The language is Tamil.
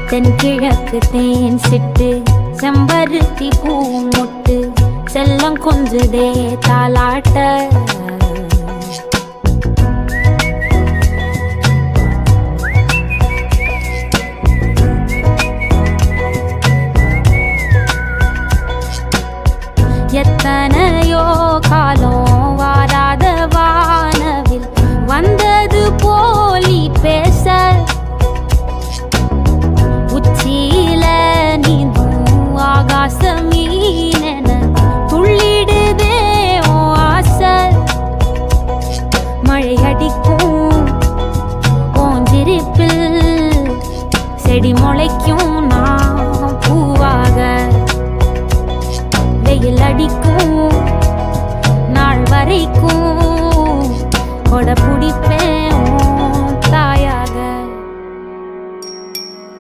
தென்கிழக்கு தேன் சிட்டு செம்பருத்தி பூ மொட்டு செல்லம் கொஞ்சுதே தாலாட்ட எத்தனையோ காலம் வாராத வானவில் வந்தது போலி பேச உச்சியில நீந்தும் ஆகாச மீனென துள்ளிடுதே ஓ ஆசை மழை அடிக்கும் ஓஞ்சிருப்பில் செடி முளைக்கும் நான் பூவாக வெயில் அடிக்கும் நாள் வரைக்கும் கொடை பிடிப்பேன்